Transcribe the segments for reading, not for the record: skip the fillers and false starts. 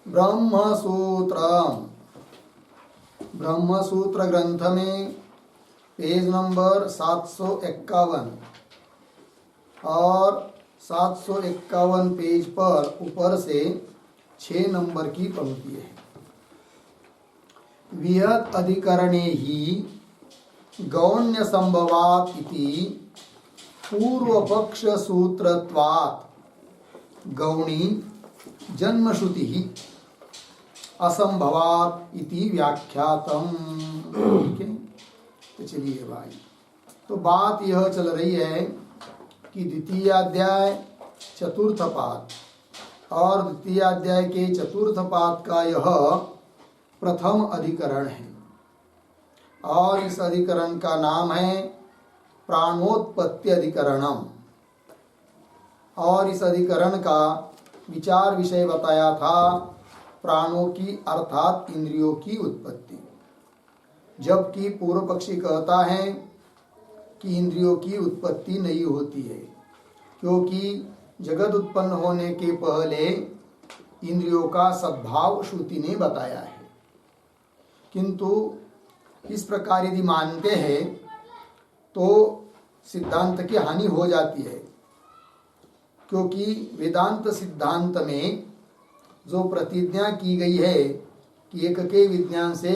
ब्रह्मसूत्र ब्रह्मसूत्र ग्रंथ में page number 751 और 751 पेज पर ऊपर से 6 नंबर की पंक्ति है। वियत अधिकरणे ही गौण्य संभवात इति पूर्व पक्ष सूत्रत्वात् गौणी जन्मश्रुति असंभवात इति व्याख्यातम। ठीक है, तो चलिए भाई, तो बात यह चल रही है कि द्वितीय अध्याय चतुर्थ पाद और द्वितीय अध्याय के चतुर्थ पाद का यह प्रथम अधिकरण है और इस अधिकरण का नाम है प्राणोत्पत्ति अधिकरणम। और इस अधिकरण का विचार विषय बताया था प्राणों की अर्थात इंद्रियों की उत्पत्ति, जबकि पूर्व पक्षी कहता है कि इंद्रियों की उत्पत्ति नहीं होती है, क्योंकि जगत उत्पन्न होने के पहले इंद्रियों का सद्भाव श्रुति ने बताया है। किंतु इस प्रकार यदि मानते हैं तो सिद्धांत की हानि हो जाती है, क्योंकि वेदांत सिद्धांत में जो प्रतिज्ञा की गई है कि एक के विज्ञान से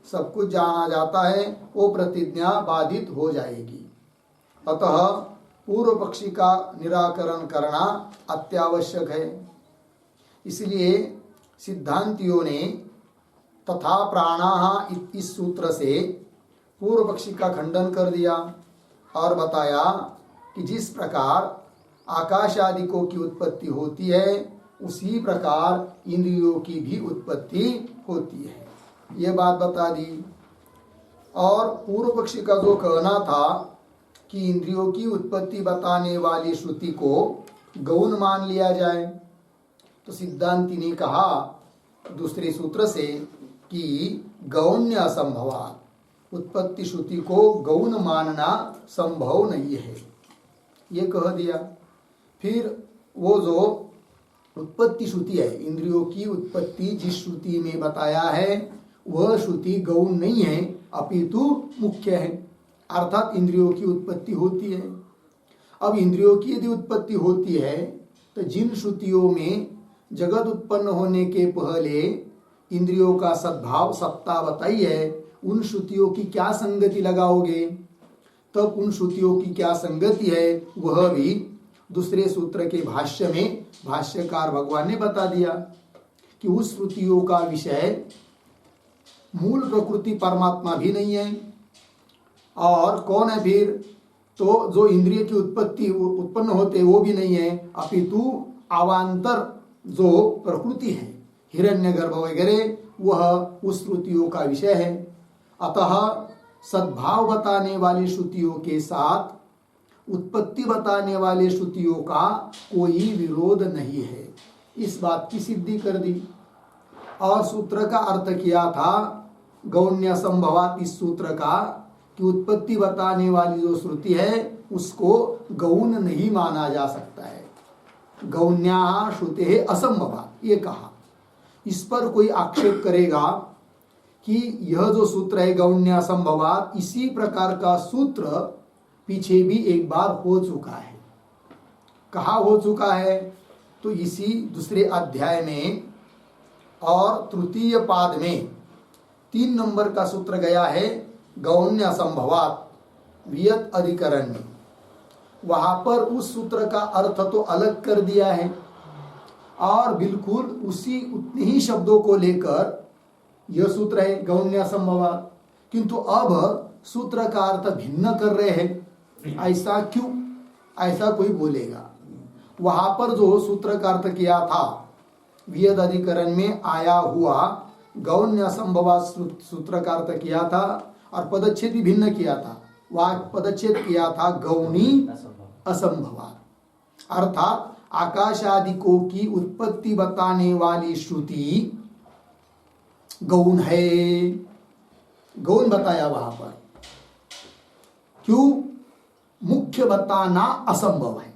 सब कुछ जाना जाता है, वो प्रतिज्ञा बाधित हो जाएगी। अतः पूर्व पक्षी का निराकरण करना अत्यावश्यक है। इसलिए सिद्धांतियों ने तथा प्राणाः इस सूत्र से पूर्व पक्षी का खंडन कर दिया और बताया कि जिस प्रकार आकाश आदि को की उत्पत्ति होती है, उसी प्रकार इंद्रियों की भी उत्पत्ति होती है। ये बात बता दी। और पूर्व पक्षी का जो कहना था कि इंद्रियों की उत्पत्ति बताने वाली श्रुति को गौण मान लिया जाए, तो सिद्धांति ने कहा दूसरे सूत्र से कि गौण्य असंभवात, उत्पत्ति श्रुति को गौण मानना संभव नहीं है, ये कह दिया। फिर वो जो उत्पत्ति श्रुति है, इंद्रियों की उत्पत्ति जिस श्रुति में बताया है वह श्रुति गौण नहीं है, अपितु मुख्य है, अर्थात इंद्रियों की उत्पत्ति होती है। अब इंद्रियों की यदि उत्पत्ति होती है तो जिन श्रुतियों में जगत उत्पन्न होने के पहले इंद्रियों का सद्भाव सत्ता बताई है, उन श्रुतियों की क्या संगति लगाओगे? तब उन श्रुतियों की क्या संगति है वह भी दूसरे सूत्र के भाष्य में भाष्यकार भगवान ने बता दिया कि उस श्रुतियों का विषय मूल प्रकृति परमात्मा भी नहीं है। और कौन है फिर? तो जो इंद्रिय की उत्पत्ति उत्पन्न होते वो भी नहीं है, अपितु अवान्तर जो प्रकृति है हिरण्यगर्भ वगैरह, वह उस श्रुतियों का विषय है। अतः सद्भाव बताने वाली श्रुतियों के साथ उत्पत्ति बताने वाले श्रुतियों का कोई विरोध नहीं है, इस बात की सिद्धि कर दी। और सूत्र का अर्थ किया था गौण्य संभवात, इस सूत्र का कि उत्पत्ति बताने वाली जो श्रुति है उसको गौण नहीं माना जा सकता है, गौण्या श्रुते असंभवात, ये कहा। इस पर कोई आक्षेप करेगा कि यह जो सूत्र है गौण्य असंभवात, इसी प्रकार का सूत्र पीछे भी एक बार हो चुका है। कहाँ हो चुका है? तो इसी दूसरे अध्याय में और तृतीय पाद में 3 नंबर का सूत्र गया है गौण्य असंभवात वियत अधिकरण में। वहां पर उस सूत्र का अर्थ तो अलग कर दिया है और बिल्कुल उसी उतने ही शब्दों को लेकर यह सूत्र है गौण्य असंभवात, किंतु अब सूत्र का अर्थ भिन्न कर रहे हैं। ऐसा क्यों? ऐसा कोई बोलेगा। वहां पर जो सूत्र का अर्थ किया था वियत अधिकरण में आया हुआ गौण्य असंभवात सूत्र का अर्थ किया था और पदच्छेद भी भिन्न किया था। वह पदच्छेद किया था गौणी असंभवात, अर्थात आकाश आदि को की उत्पत्ति बताने वाली श्रुति गौण है, गौण बताया वहां पर। क्यों? मुख्य बताना असंभव है,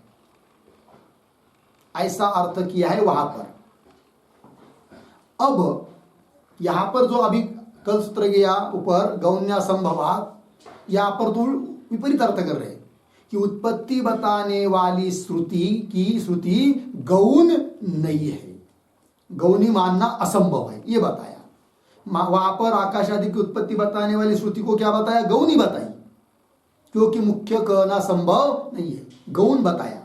ऐसा अर्थ किया है वहां पर। अब यहां पर जो अभी कल सूत्र गया ऊपर गौन्यासंभवात, यहां पर तो विपरीत अर्थ कर रहे कि उत्पत्ति बताने वाली श्रुति गौण नहीं है, गौणी मानना असंभव है, ये बताया। वहां पर आकाश आदि की उत्पत्ति बताने वाली श्रुति को क्या बताया? गौणी बताई, क्योंकि मुख्य कहना संभव नहीं है, गौण बताया।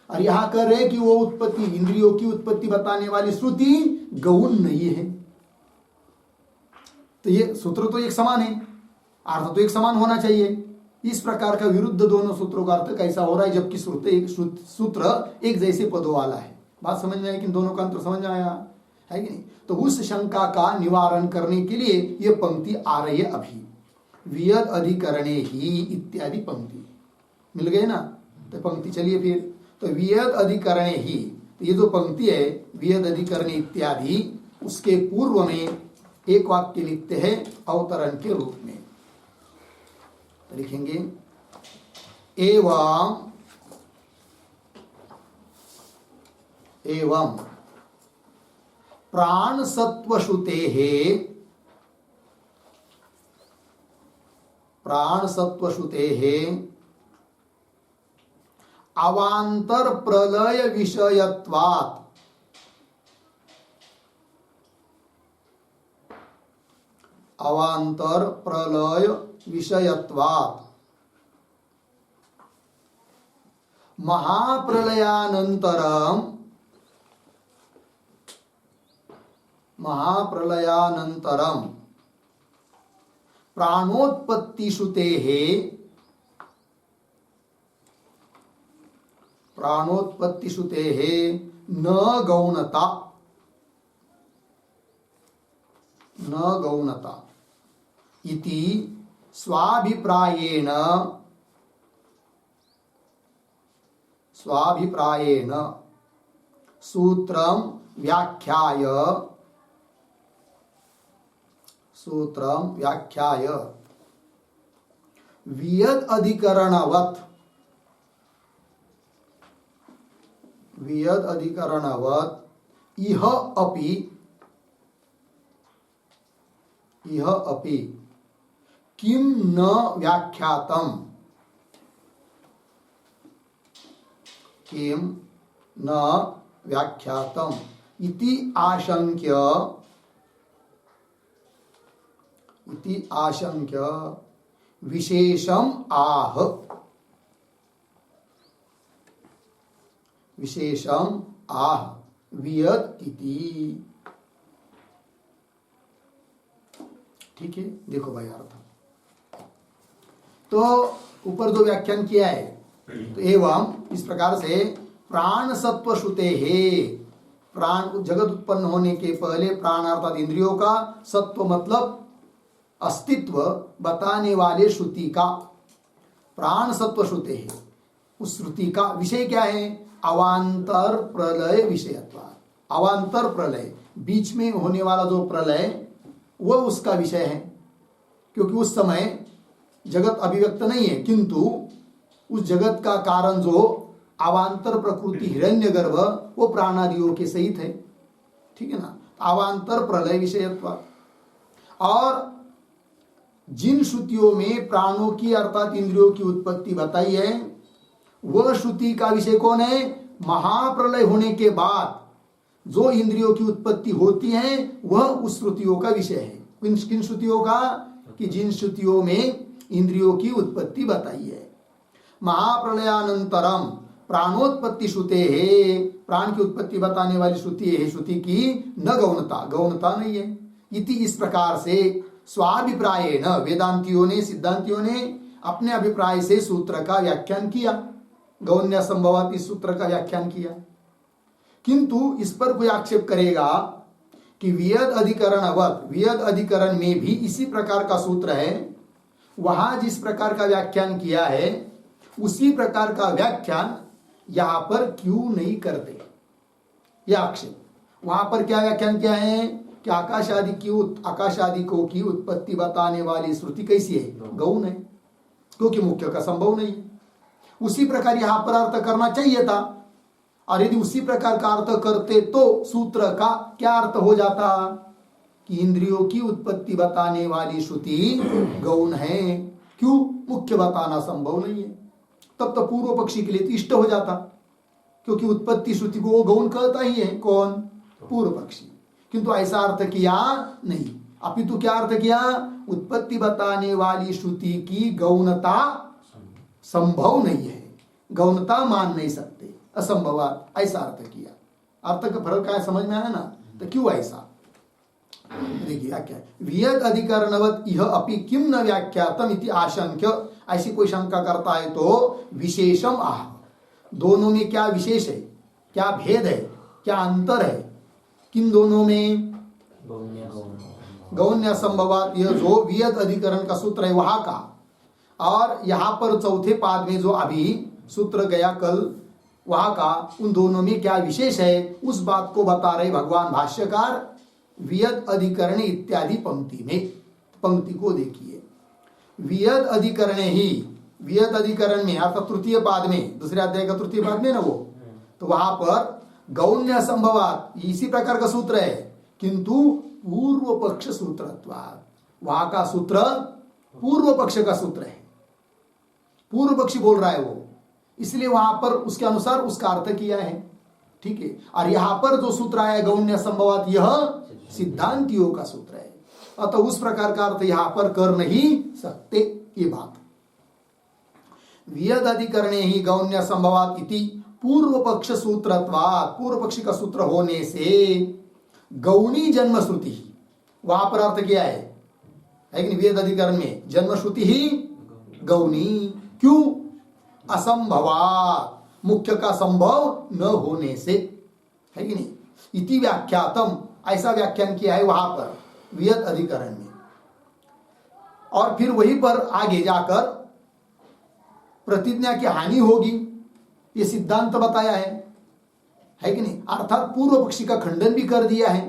और यहां कह रहे कि वो उत्पत्ति, इंद्रियों की उत्पत्ति बताने वाली श्रुति गौण नहीं है। तो ये सूत्र तो एक समान है, अर्थ तो एक समान होना चाहिए। इस प्रकार का विरुद्ध दोनों सूत्रों का अर्थ कैसा हो रहा है, जबकि सूत्र एक जैसे पदों वाला है। बात समझ में आई कि दोनों का अंतर समझ में आया है कि नहीं? तो उस शंका का निवारण करने के लिए ये पंक्ति आ रही है अभी, वियद अधिकरणे ही इत्यादि पंक्ति मिल गए ना। तो पंक्ति चलिए फिर, तो वियद अधिकरणे ही, तो ये जो पंक्ति है वियद अधिकरणे इत्यादि, उसके पूर्व में एक वाक्य लिखते हैं अवतरण के रूप में। तो लिखेंगे एवं प्राण सत्वश्रुते अवांतर प्रलय विषयत्वात्, अवांतर प्रलय विषयत्वात् महाप्रलयानंतरम प्राणोत्पत्ति श्रुते न गौणता इति स्वाभिप्रायेण सूत्रं व्याख्याय वियद अधिकरणवत् इह अपि किम न व्याख्यातम इति आशंक्य विशेषम आह वियद इति। ठीक है, देखो भाई अर्थ। तो ऊपर जो व्याख्यान किया है, तो एवं इस प्रकार से प्राण सत्व श्रुते है, प्राण जगत उत्पन्न होने के पहले प्राण अर्थात इंद्रियों का, सत्व मतलब अस्तित्व बताने वाले श्रुति का, प्राण सत्व श्रुते है, उस श्रुति का विषय क्या है? अवांतर प्रलय विषयत्वात्। अवांतर प्रलय, बीच में होने वाला जो प्रलय, वो उसका विषय है, क्योंकि उस समय जगत अभिव्यक्त नहीं है, किंतु उस जगत का कारण जो अवांतर प्रकृति हिरण्यगर्भ, वो प्राणादियों के सहित है। ठीक है ना, अवांतर प्रलय विषयत्वात्। और जिन श्रुतियों में प्राणों की अर्थात इंद्रियों की उत्पत्ति बताई है, वह श्रुति का विषय कौन है? महाप्रलय होने के बाद जो इंद्रियों की उत्पत्ति होती है, वह उस श्रुतियों का विषय है। किन श्रुतियों का? कि जिन श्रुतियों में इंद्रियों की उत्पत्ति बताई है। महाप्रलयानंतरम प्राणोत्पत्ति श्रुते है, प्राण की उत्पत्ति बताने वाली श्रुति है, श्रुति की न गौणता नहीं है। इति इस प्रकार से स्वाभिप्रायेण वेदांतियों ने, सिद्धांतियों ने अपने अभिप्राय से सूत्र का व्याख्यान किया, गौण्य संभवात इस सूत्र का व्याख्यान किया। किंतु इस पर कोई आक्षेप करेगा कि वियद अधिकरण में भी इसी प्रकार का सूत्र है, वहां जिस प्रकार का व्याख्यान किया है उसी प्रकार का व्याख्यान यहां पर क्यों नहीं करते, यह आक्षेप। वहां पर क्या व्याख्यान किया है कि आकाश आदि को की उत्पत्ति बताने वाली श्रुति कैसी है? गौण है, क्योंकि मुख्य का संभव नहीं। उसी प्रकार यहां पर अर्थ करना चाहिए था, और यदि उसी प्रकार का अर्थ करते तो सूत्र का क्या अर्थ हो जाता कि इंद्रियों की उत्पत्ति बताने वाली श्रुति गौण है, क्यों? मुख्य बताना संभव नहीं है। तब तो पूर्व पक्षी के लिए इष्ट हो जाता, क्योंकि उत्पत्ति श्रुति को वो गौण कहता ही है। कौन? पूर्व पक्षी। किंतु ऐसा अर्थ किया नहीं, अपितु क्या अर्थ किया? उत्पत्ति बताने वाली श्रुति की गौणता संभव नहीं है, गौणता मान नहीं सकते, असंभवात, ऐसा अर्थ किया। अर्थ का फर्क क्या समझ में आया ना? तो क्यों ऐसा? देखिए क्या है, वियद अधिकरणवत यह अपि किम न व्याख्यातम इति आशंक्य, ऐसी कोई शंका करता है तो विशेषम आह, दोनों में क्या विशेष है, क्या भेद है, क्या अंतर है? किन दोनों में? गौण्य संभवात, यह जो वियद अधिकरण का सूत्र है वहां का, और यहां पर चौथे पाद में जो अभी सूत्र गया कल वहां का, उन दोनों में क्या विशेष है, उस बात को बता रहे भगवान भाष्यकार वियद अधिकरण इत्यादि पंक्ति में। पंक्ति को देखिए, वियद अधिकरण ही, वियद अधिकरण में अर्थात तृतीय पाद में, दूसरे अध्याय का तृतीय पाद में ना वो, तो वहां पर गौण्य संभवात इसी प्रकार का सूत्र है, किंतु पूर्व पक्ष सूत्रत्वात्, वहां का सूत्र पूर्व पक्ष का सूत्र है, पूर्व पक्षी बोल रहा है वो, इसलिए वहां पर उसके अनुसार उसका अर्थ किया है। ठीक है, और यहां पर जो सूत्र आया गौण्य संभवात, यह सिद्धांतियों का सूत्र है, अतः उस प्रकार का अर्थ यहां पर कर नहीं सकते। ये बात वियद अधिकरणे ही गौण्य संभवात इति पूर्व पक्ष सूत्रत्वात्, पूर्व पक्षी का सूत्र होने से गौणी जन्म श्रुति ही, वहां पर अर्थ क्या है कि नहीं? वेद अधिकरण में जन्म श्रुति ही गौणी, क्यों? असंभवात, मुख्य का संभव न होने से, है कि नहीं? इति व्याख्यातम, ऐसा व्याख्यान किया है वहां पर वियद अधिकरण में। और फिर वहीं पर आगे जाकर प्रतिज्ञा की हानि होगी, ये सिद्धांत बताया है कि नहीं? अर्थात पूर्व पक्षी का खंडन भी कर दिया है।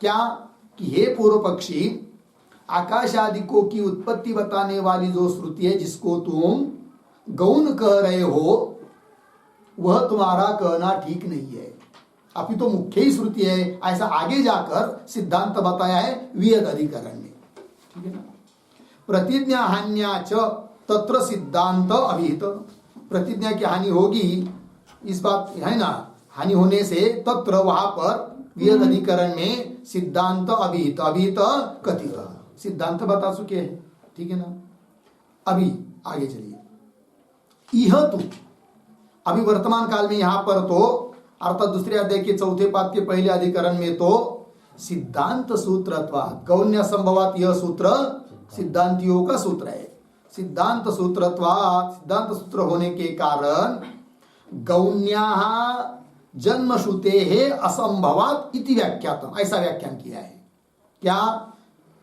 क्या? कि हे पूर्व पक्षी, आकाश आदि को की उत्पत्ति बताने वाली जो श्रुति है जिसको तुम गौण कह रहे हो, वह तुम्हारा कहना ठीक नहीं है, अभी तो मुख्य ही श्रुति है, ऐसा आगे जाकर सिद्धांत बताया है वियद अधिकरण में। ठीक है ना? प्रतिज्ञा हान्या च तत्र सिद्धांत अभिहित, प्रतिज्ञा की हानि होगी, इस बात है ना, हानि होने से तत्र वहां पर वियद अधिकरण में सिद्धांत अभिहित, अभिहित कथित, सिद्धांत बता चुके हैं। ठीक है ना? अभी आगे चलिए, यह तो अभी वर्तमान काल में यहां पर तो अर्थात दूसरे अध्याय के चौथे पाद के पहले अधिकरण में तो सिद्धांत सूत्रत्वात्, गौण्य संभवात, यह सूत्र सिद्धांतियों का सूत्र है। सिद्धांत सूत्रत्वात्, सिद्धांत सूत्र होने के कारण गौण्या जन्म श्रुते है असंभवात इति व्याख्यातम, ऐसा व्याख्यान किया है। क्या?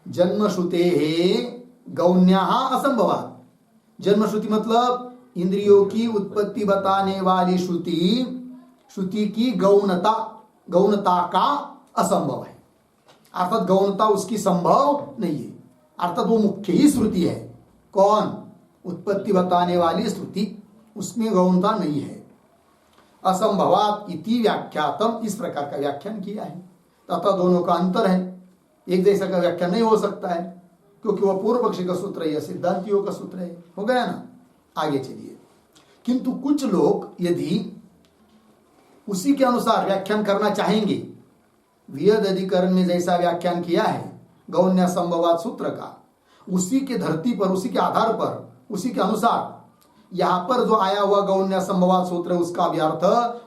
जन्म श्रुते है गौण्या असंभवात, जन्म श्रुति मतलब इंद्रियों की उत्पत्ति बताने वाली श्रुति, श्रुति की गौणता, गौणता का असंभव है, अर्थात गौणता उसकी संभव नहीं है, अर्थात वो मुख्य ही श्रुति है। कौन? उत्पत्ति बताने वाली श्रुति, उसमें गौणता नहीं है। असंभवात इति व्याख्यातम, इस प्रकार का व्याख्यान किया है। तथा दोनों का अंतर है, एक जैसा का व्याख्यान नहीं हो सकता है, क्योंकि वह पूर्व पक्षी का सूत्र है, सिद्धांतियों का सूत्र है। हो गया ना? आगे चलिए, किंतु कुछ लोग यदि उसी के अनुसार व्याख्यान करना चाहेंगे, वियद अधिकरण में जैसा व्याख्यान किया है गौण्य संभवात सूत्र का, उसी के धरती पर, उसी के आधार पर, उसी के अनुसार यहां पर जो आया हुआ गौण्य संभवात सूत्र है उसका भी अर्थ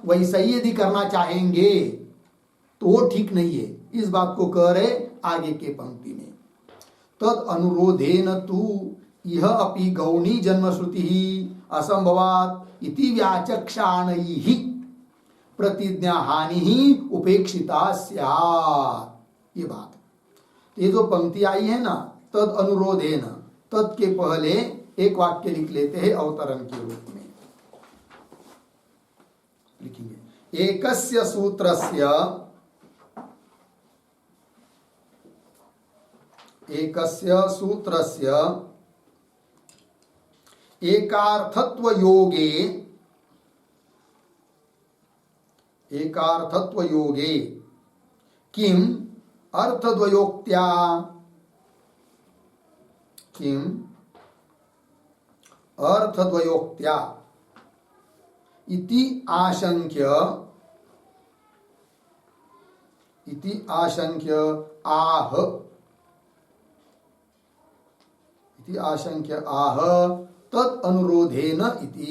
वैसा ही यदि करना चाहेंगे तो वो ठीक नहीं है। इस बात को कह रहे आगे के पंक्ति में, तद अनुरोधेन तु यह अपि गौणी जन्म श्रुति ही असंभवात इति व्याचक्षाणैहि प्रतिज्ञा हानि ही उपेक्षिता स्यात्। ये बात, ये जो पंक्ति आई है ना, तद अनुरोधेन, तद के पहले एक वाक्य लिख लेते हैं अवतरण के रूप में, लिखेंगे एकस्य सूत्रस्य, एकस्य सूत्रस्य एकार्थत्व योगे एकार्थत्व योगे किम अर्थद्वयोक्त्या इति आशंक्य आह तत् अनुरोधेन इति।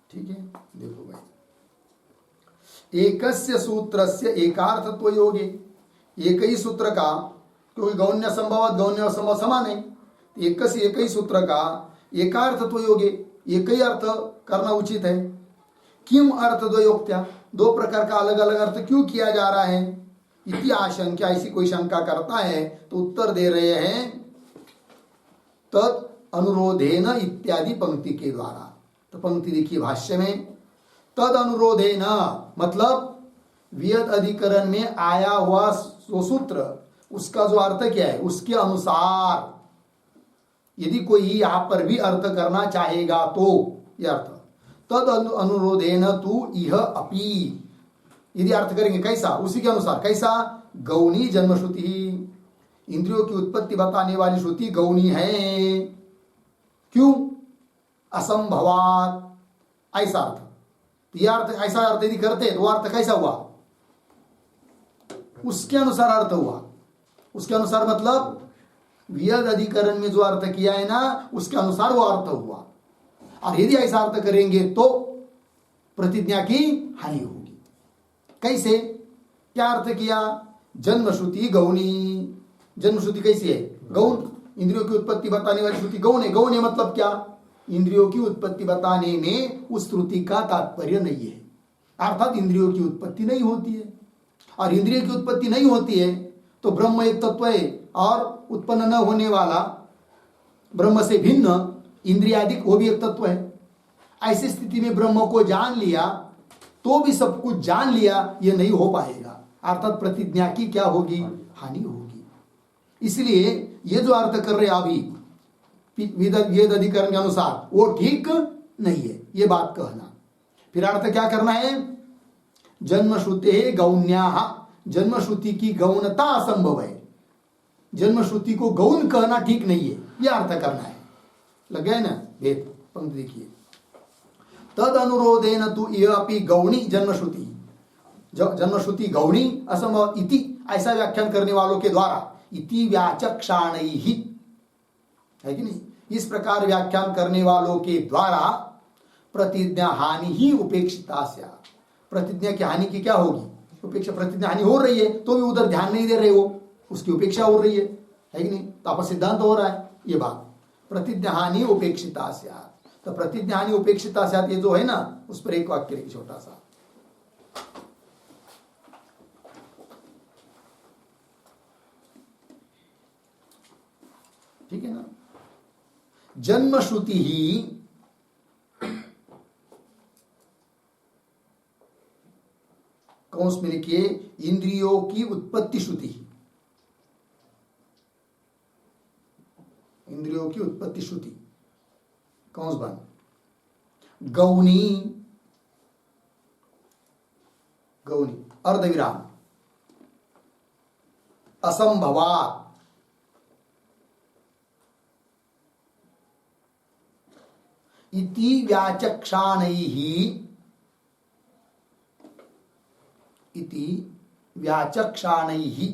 ठीक है, देखो भाई, एकस्य सूत्रस्य एकार्थत्व योगे, एक ही सूत्र का, क्योंकि गौण्य संभव समान है, एक ही सूत्र का एकार्थत्व योगे, एक ही अर्थ करना उचित है। किम अर्थद्वयोक्त्या, दो प्रकार का अलग अलग अर्थ क्यों किया जा रहा है? इति आशंका, ऐसी कोई शंका करता है तो उत्तर दे रहे हैं तत् अनुरोधेन इत्यादि पंक्ति के द्वारा। तो पंक्ति देखिए भाष्य में, तद अनुरोधेन मतलब वियत अधिकरण में आया हुआ सूत्र, उसका जो अर्थ क्या है उसके अनुसार यदि कोई यहां पर भी अर्थ करना चाहेगा तो यह अर्थ तद अनुरोधेन तु इह अपि, यदि अर्थ करेंगे कैसा, उसी के अनुसार। कैसा? गौणी जन्म श्रुति, इंद्रियों की उत्पत्ति बताने वाली श्रुति गौणी है। क्यों? असंभवात, ऐसा अर्थ। तो यह अर्थ, ऐसा अर्थ यदि करते तो अर्थ कैसा हुआ? उसके अनुसार अर्थ हुआ। उसके अनुसार मतलब वियद अधिकरण में जो अर्थ किया है ना, उसके अनुसार वो अर्थ हुआ। और यदि ऐसा अर्थ करेंगे तो प्रतिज्ञा की हानि होगी। कैसे? क्या अर्थ किया? जन्म श्रुति गौणी। जन्म श्रुति कैसी है? गौण। इंद्रियों की उत्पत्ति बताने वाली श्रुति गौण है। गौण है मतलब क्या? इंद्रियों की उत्पत्ति बताने में उस श्रुति का तात्पर्य नहीं है, अर्थात इंद्रियों की उत्पत्ति नहीं होती है। और इंद्रियों की उत्पत्ति नहीं होती है तो ब्रह्म एक तत्व है और उत्पन्न न होने वाला ब्रह्म से भिन्न इंद्रियादिक वो भी एक तत्व है। ऐसी स्थिति में ब्रह्म को जान लिया तो भी सब कुछ जान लिया, ये नहीं हो पाएगा। अर्थात प्रतिज्ञा की क्या होगी? हानि होगी। इसलिए ये जो अर्थ कर रहे अभी वेद अधिकरण के अनुसार वो ठीक नहीं है, ये बात कहना। फिर अर्थ क्या करना है? जन्म श्रुते गौण्या, जन्म श्रुति की गौणता असंभव है, जन्म श्रुति को गौण कहना ठीक नहीं है, यह अर्थ करना है। लग गया ना भेद? पंक्ति देखिए, तद अनुरोधेन तु यह अपि गौणी जन्म श्रुति, जन्म श्रुति गौणी असंभव इति, ऐसा व्याख्यान करने वालों के द्वारा, इति व्याचक्षाणैहि, है कि नहीं? इस प्रकार व्याख्यान करने वालों के द्वारा प्रतिज्ञा हानि ही उपेक्षिता स्यात्, प्रतिज्ञा की हानि की क्या होगी? उपेक्षा। प्रतिज्ञा हानि हो रही है तो भी उधर ध्यान नहीं दे रहे हो, उसकी उपेक्षा हो रही है कि नहीं? तो आपस सिद्धांत हो रहा है ये बात, प्रतिज्ञा हानि उपेक्षिता स्यात्। तो प्रतिज्ञा हानि उपेक्षिता स्यात् ये जो है ना, उस पर एक वाक्य लिखिए छोटा सा। ठीक है ना? जन्म श्रुति ही कौंस में लिखिए इंद्रियों की उत्पत्ति श्रुति, इंद्रियों की उत्पत्ति श्रुति कौंस बन गौणी, गौणी अर्धविराम असंभवात् इति व्याचक्षाणैहि, इति व्याचक्षाणैहि,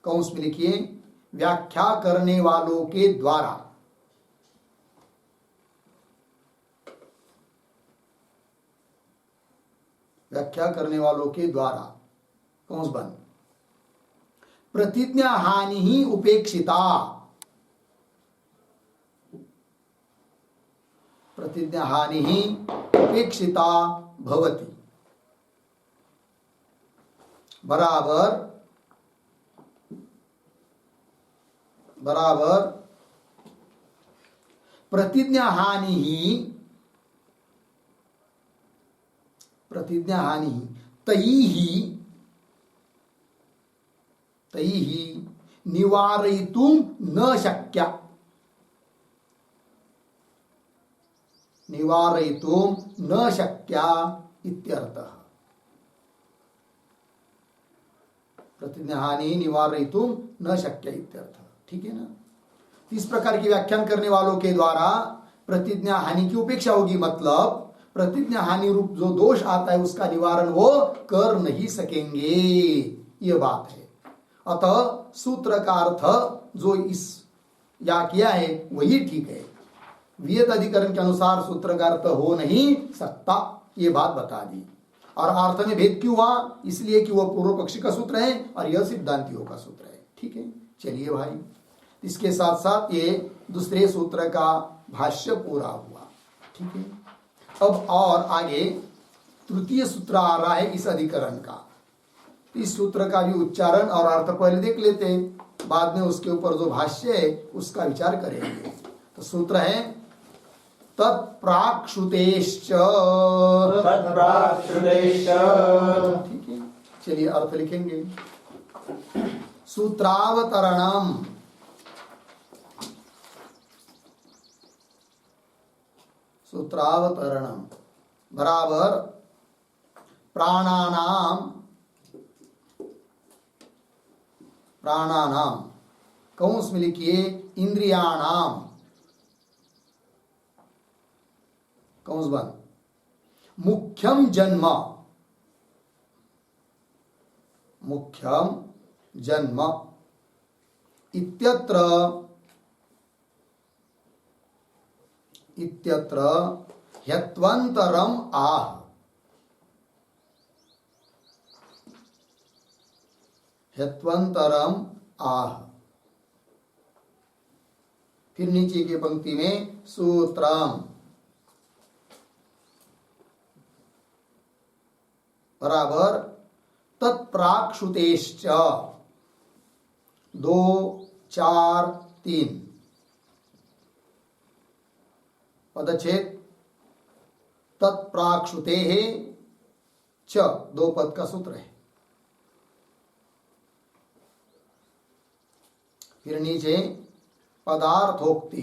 कौंस में लिखिए व्याख्या करने वालों के द्वारा, व्याख्या करने वालों के द्वारा कौंस बन प्रतिज्ञा हानि ही उपेक्षिता, प्रतिज्ञा हानि ही उपेक्षिता भवति, बराबर बराबर प्रतिज्ञा हानि ही, प्रतिज्ञा हानि तैहि निवारयितुं न शक्या, निवारयितुं न शक्या इत्यर्थः। प्रतिज्ञा हानि निवारयितुं न शक्या इत्यर्थः। ठीक है ना। इस प्रकार की व्याख्यान करने वालों के द्वारा प्रतिज्ञा हानि की उपेक्षा होगी, मतलब प्रतिज्ञा हानि रूप जो दोष आता है उसका निवारण वो कर नहीं सकेंगे, ये बात है। अतः सूत्र का अर्थ जो इस या किया है वही ठीक है। वियत अधिकरण के अनुसार सूत्र का अर्थ हो नहीं सकता, ये बात बता दी। और अर्थ में भेद क्यों हुआ? इसलिए कि वह पूर्व पक्षी का सूत्र है और यह सिद्धांतियों का सूत्र है। ठीक है, चलिए भाई, इसके साथ साथ ये दूसरे सूत्र का भाष्य पूरा हुआ। ठीक है, अब और आगे तृतीय सूत्र आ रहा है इस अधिकरण का। इस सूत्र का भी उच्चारण और अर्थ पहले देख लेते हैं, बाद में उसके ऊपर जो भाष्य है उसका विचार करेंगे। तो सूत्र है तत्प्राक्षुतेश्च। ठीक है, चलिए अर्थ लिखेंगे। सूत्रावतरणम, सूत्रावतरणम बराबर प्राणानाम, प्राणानाम कौंस में लिखिए इंद्रियाणाम, कौंस बंद, मुख्यम जन्म, मुख्यम जन्म इत्यत्र, इत्यत्र ह्यत्वंतरम आह, ह्यत्वंतरम आह। फिर नीचे की पंक्ति में सूत्रम बराबर तत्प्राक्षुतेश्च, 2 4 3 पदच्छेद तत्प्राक्षुते च, 2 पद का सूत्र है। फिर नीचे पदार्थोक्ति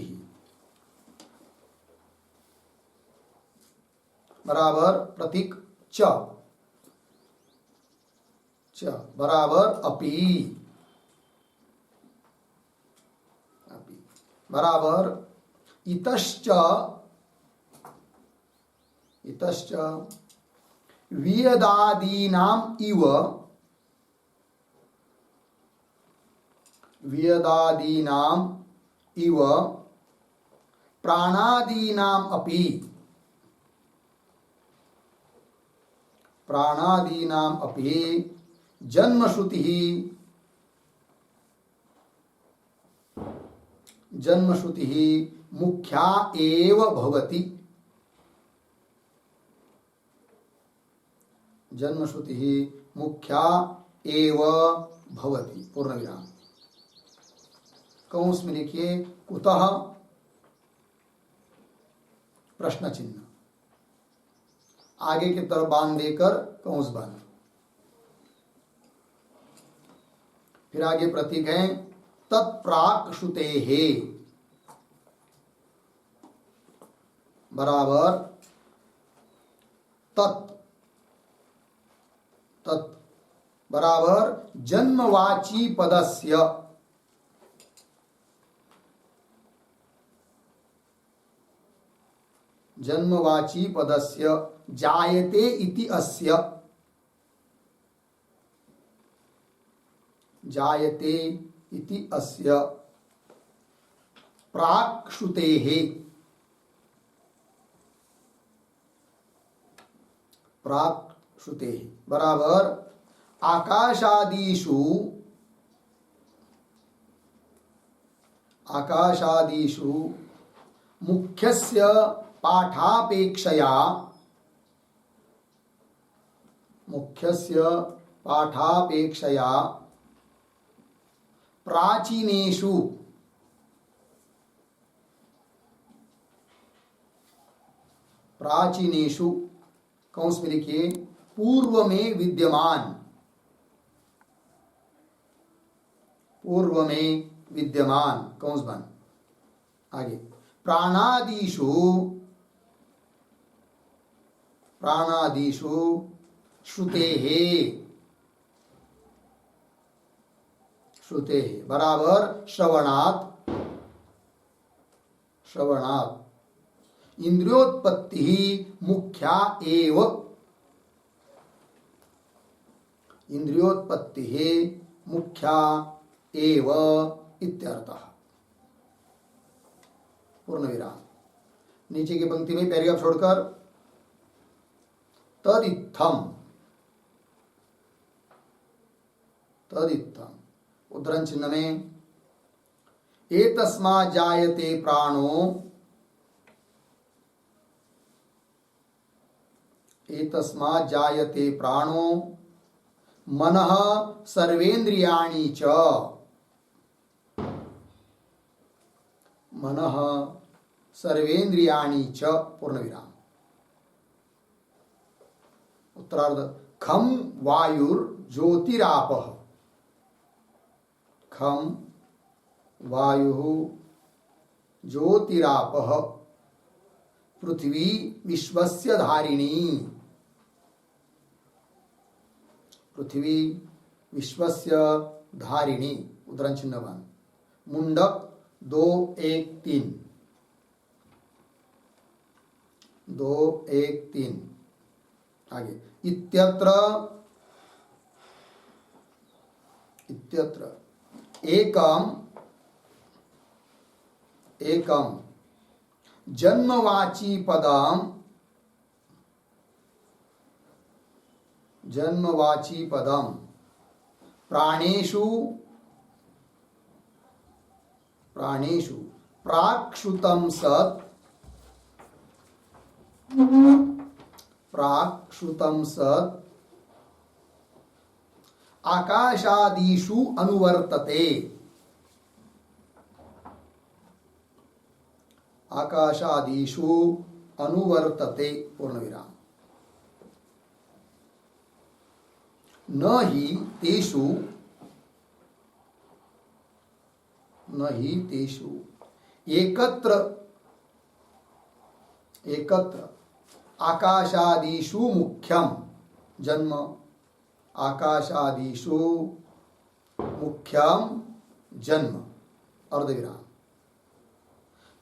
बराबर प्रतीक च, च बराबर अपि, अपि बराबर इतश्च, इतश्च वियदादीनाम इव, वियदादीनाम इव प्राणादीनाम अपि, प्राणादीनाम अपि जन्मश्रुति, जन्मश्रुति मुख्या एव भवति, जन्मश्रुति मुख्या एव भवति, पूर्ण विराम। कौंस में लिखिए कुतः, प्रश्न चिन्ह, आगे की तरफ बांध देकर कौंस बंद। फिर आगे प्रतीक है तत्प्राक्षुतेः बराबर तत्, तत् बराबर जन्मवाची पदस्य, जन्मवाची पदस्य जायते इति अस्य, जायते इति अस्य प्राक्षुतेः, प्राक्षुतेः बराबर आकाशादिषु, आकाशादिषु मुख्यस्य पाठापेक्षया, मुख्यस्य पाठापेक्षया प्राचीनेषु, प्राचीनेषु कौंस में लिखिए पूर्व में विद्यमान, पूर्व में विद्यमान कौंस बन। आगे प्राणादिषु श्रुतेः बराबर श्रवणात् इंद्रियोत्पत्ति मुख्या एव इत्यर्थः। पूर्ण विराम। नीचे की पंक्ति में पैराग्राफ छोड़कर तदित्थम उद्धरण चिन्ह में एतस्मात् जायते प्राणो मनः सर्वेन्द्रियाणि च पूर्ण विराम। उत्तरार्ध खम वायुर्ज्योतिरापः पृथ्वी विश्वस्य धारिणी उद्धरण चिन्ह बन। मुंडक 2-1-3 आगे इत्यत्र एकम जन्मवाची पदम प्राणेषु प्राक्षुतं सत् आकाशादिषु अनुवर्तते पूर्ण विराम। न हि तेषु एकत्र आकाशादिषु मुख्यम जन्म अर्धविराम।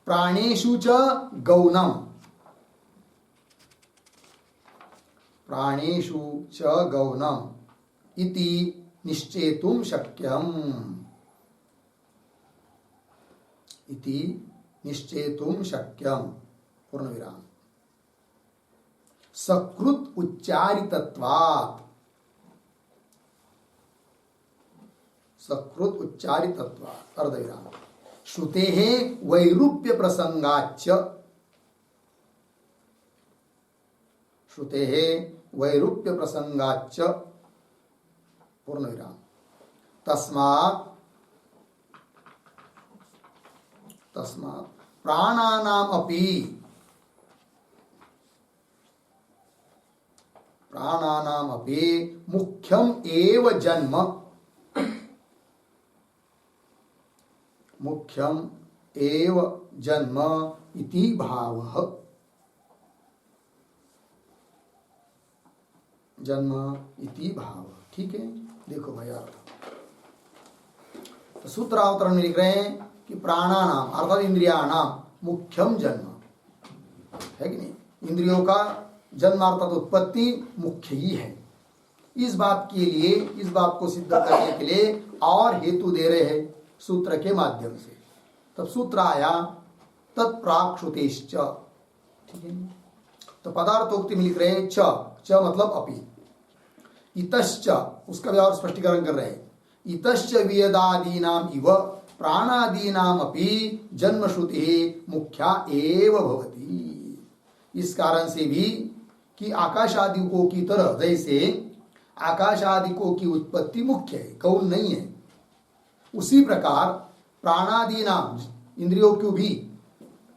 प्राणेषु च गौनम इति निश्चेतुं शक्यम पूर्ण विराम। सकृत उच्चारितत्वात् अर्धविराम। श्रुतेः वैरूप्य प्रसंगाच्च पूर्ण विराम। तस्मात् प्राणानामपि मुख्यम एव जन्म इति भावः। ठीक है, देखो भाई अर्थ। तो सूत्रावतरण में लिख रहे हैं कि प्राणानाम अर्थात इंद्रियाणाम मुख्यम जन्म है कि नहीं। इंद्रियों का जन्म अर्थात उत्पत्ति मुख्य ही है। इस बात को सिद्ध करने के लिए और हेतु दे रहे हैं सूत्र के माध्यम से। तब सूत्र आया तत्प्राक्षुतेश्च। ठीक है, तो पदार्थोक्ति में लिख रहे हैं च मतलब अपि। इतश्च उसका भी और स्पष्टीकरण कर रहे हैं। इतश्च वियदादीनाम इव प्राणादीनाम अपि जन्म श्रुति मुख्या एव भवति। इस कारण से भी कि आकाशादिकों की तरह जैसे आकाशादिकों की उत्पत्ति मुख्य है, गौण नहीं है, उसी प्रकार प्राणादि नाम इंद्रियों की भी,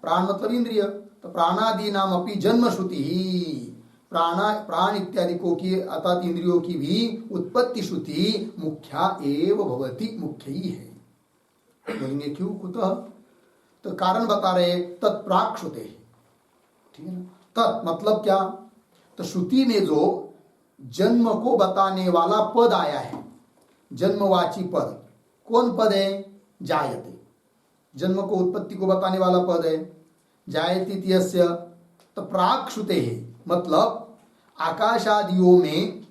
प्राण मतलब इंद्रिय, तो प्राणादि नाम अपनी जन्म श्रुति ही प्राण इत्यादिकों की अर्थात इंद्रियों की भी उत्पत्ति श्रुति मुख्या एव भवति, मुख्य ही है। बोलेंगे क्यों, कुतः? तो कारण बता रहे, तत्प्राक श्रुते, ठीक है ना। तत् मतलब क्या? तो श्रुति में जो जन्म को बताने वाला पद आया है, जन्मवाची पद, कौन पद है? जायते। जन्म को, उत्पत्ति को बताने वाला पद है जायते इत्यस्य। तो प्राक श्रुते है मतलब आकाशादियों में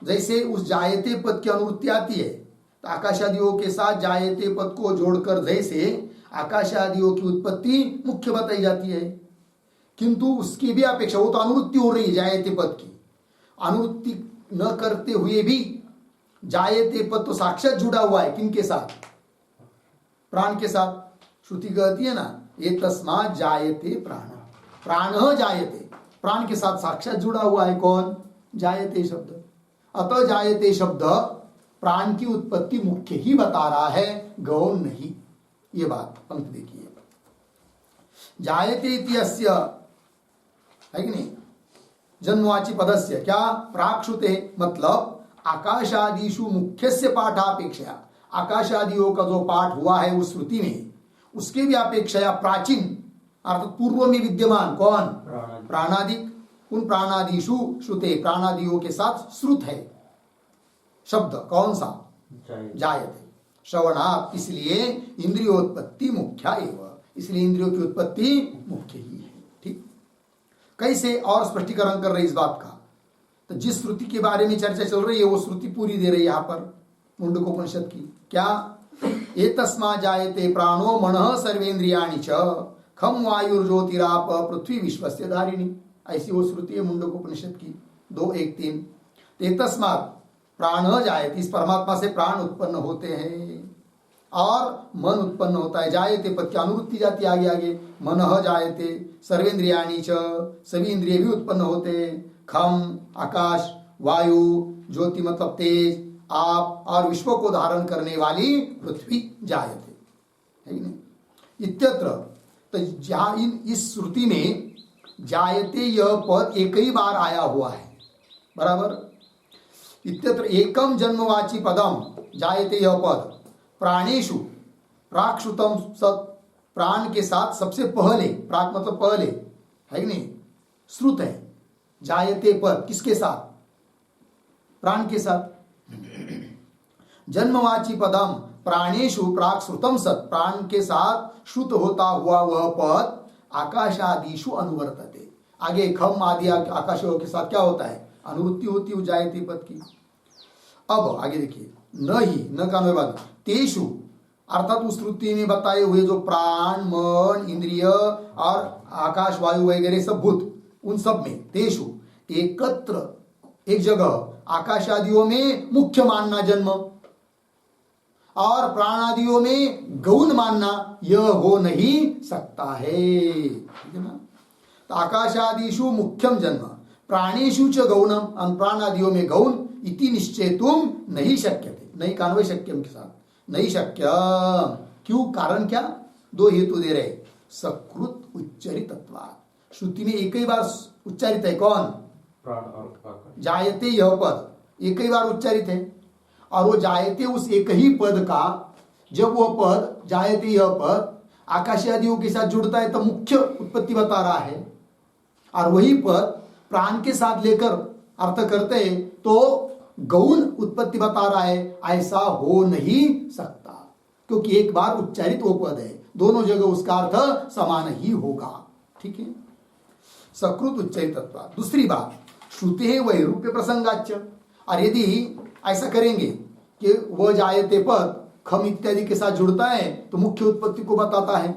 जैसे उस जायते पद की अनुवृत्ति आती है, तो आकाशादियों के साथ जायते पद को जोड़कर जैसे आकाशादियों की उत्पत्ति मुख्य बताई जाती है, किंतु उसकी भी अपेक्षा, वो तो अनुवृत्ति हो रही है जायते पद की, अनुवृत्ति न करते हुए भी जायते पद तो साक्षात जुड़ा हुआ है, किनके साथ? प्राण के साथ। श्रुति कहती है ना, ये तस्मात् जायते प्राण, प्राण जायते, प्राण के साथ साक्षात जुड़ा हुआ है कौन? जायते शब्द। अतः जायते शब्द प्राण की उत्पत्ति मुख्य ही बता रहा है, गौण नहीं। ये बात पंक्ति देखिए, जायते इत्यस्य, है कि नहीं, जन्मवाची पदस्य क्या? प्राक्षुते मतलब आकाशादिषु मुख्यस्य पाठापेक्षा, आकाशादियों का जो पाठ हुआ है उस श्रुति में, उसके भी अपेक्षा प्राचीन अर्थात पूर्व में विद्यमान कौन? प्राणादि। उन प्राणादिषु श्रुते, प्राणादियों के साथ श्रुत है शब्द, कौन सा? जायते। श्रवणात्, इसलिए इंद्रियोत्पत्ति मुख्या एवं, इसलिए इंद्रियों की उत्पत्ति मुख्य ही है। ठीक, कैसे और स्पष्टीकरण कर रहे इस बात का? तो जिस श्रुति के बारे में चर्चा चल रही है वो श्रुति पूरी दे रही है यहाँ पर मुंडकोपनिषद की। क्या? एतस्मात् जायते प्राणो मनः सर्वेन्द्रियाणि च खम वायुर्ज्योतिराप पृथ्वी विश्वस्य धारिणी, ऐसी वो श्रुति है मुंडकोपनिषद की 2:1-3। एतस्मात् प्राण जायते, इस परमात्मा से प्राण उत्पन्न होते हैं और मन उत्पन्न होता है। जायते पद की अनुवृत्ति जाती है आगे आगे, मनः जायते सर्वेन्द्रियाणि च, सभी इंद्रिय भी उत्पन्न होते हैं। खम आकाश, वायु, ज्योति मतलब तेज, आप, और विश्व को धारण करने वाली पृथ्वी जायते, है कि नहीं? इत्यत्र, तो जहां इस श्रुति में जायते यह पद एक ही बार आया हुआ है, बराबर। इत्यत्र एकम जन्मवाची पदम जायते यह पद प्राणेषु प्राक्षुतम सत, प्राण के साथ सबसे पहले, प्राक मतलब पहले, है कि नहीं, श्रुत है। जायते पद किसके साथ? प्राण के साथ। जन्मवाची पदम प्राणेषु प्राक श्रुतम सत, प्राण के साथ श्रुत होता हुआ वह पद आकाशादिषु अनुवर्तते। आगे खम आदि आकाशों के साथ क्या होता है? अनुवृत्ति होती है जायते पद की। अब आगे देखिए, न ही, न का बाद तेषु, अर्थात उस श्रुति में बताए हुए जो प्राण, मन, इंद्रिय और आकाश, वायु वगैरह सब भूत, उन सब में तेषु एकत्र, एक जगह आकाश आदियों में मुख्य मानना जन्म और प्राणादियों में गौण मानना, यह हो नहीं सकता है, ठीक है ना। तो आकाशादिषु मुख्यम जन्म प्राणेषु च गौणम, प्राणादियों में गौण, इति निश्चेतुम नहीं शक्य थे, नहीं कान्वय शक्यम के साथ नहीं शक्य। क्यों? कारण क्या? 2 हेतु दे रहे। सकृत उच्चरितत्वात्, श्रुति में एक ही बार उच्चारित है कौन? प्राण और जायते यह पद एक ही बार उच्चारित है, और वो जायते उस एक ही पद का, जब वह पद जायते यह पद आकाश आदियों के साथ जुड़ता है तो मुख्य उत्पत्ति बता रहा है, और वही पद प्राण के साथ लेकर अर्थ करते हैं तो गौण उत्पत्ति बता रहा है। ऐसा हो नहीं सकता, क्योंकि एक बार उच्चारित वो पद है, दोनों जगह उसका अर्थ समान ही होगा, ठीक है। सकृत उच्चरितत्वात्। दूसरी बात, श्रुते है वैरूप्य प्रसंगाच्य, और यदि ऐसा करेंगे कि वह जायते पद खम इत्यादि के साथ जुड़ता है तो मुख्य उत्पत्ति को बताता है,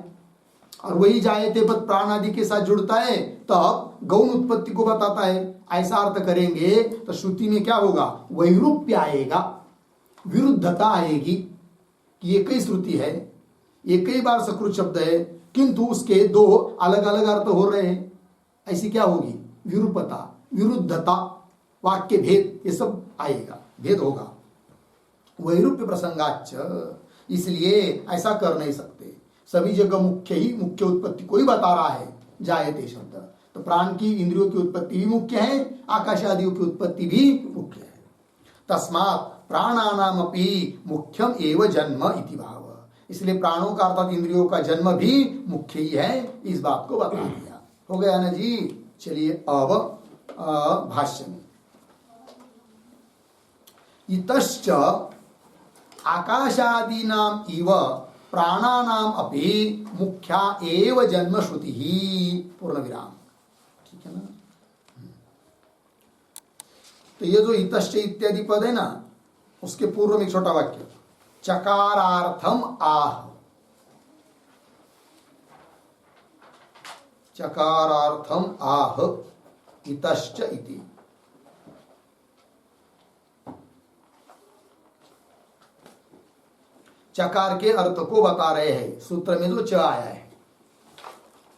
और वही जायते पद प्राण आदि के साथ जुड़ता है तब गौण उत्पत्ति को बताता है, ऐसा अर्थ करेंगे तो श्रुति में क्या होगा? वैरूप्य आएगा, विरुद्धता आएगी कि एक ही श्रुति है, एक ही बार सकृत शब्द है, किंतु उसके 2 अलग अलग अर्थ हो रहे हैं। ऐसी क्या होगी? विरूपता, विरुद्धता, वाक्य भेद, ये सब आएगा, भेद होगा। वैरूप्य प्रसंगाच्च, इसलिए ऐसा कर नहीं सकते। सभी जगह मुख्य उत्पत्ति को ही बता रहा है जायते शब्द, तो प्राण की, इंद्रियों की उत्पत्ति भी मुख्य है, आकाश आदियों की उत्पत्ति भी मुख्य है। तस्मात् प्राणानामपि मुख्यम एव जन्म इति भाव, इसलिए प्राणों का अर्थात इंद्रियों का जन्म भी मुख्य ही है, इस बात को बता दिया। हो गया ना जी। चलिए अब भाष्य में इतश्च आकाशादीनाम इव प्राणानाम अपि मुख्या एव जन्म श्रुति ही पूर्ण विराम। ठीक है ना। तो ये जो इतश्च इत्यादि पद है ना, उसके पूर्व में एक छोटा वाक्य, चकारार्थम आह, चकारार्थम आह इतश्च इति। चकार के अर्थ को बता रहे हैं सूत्र में जो च आया है।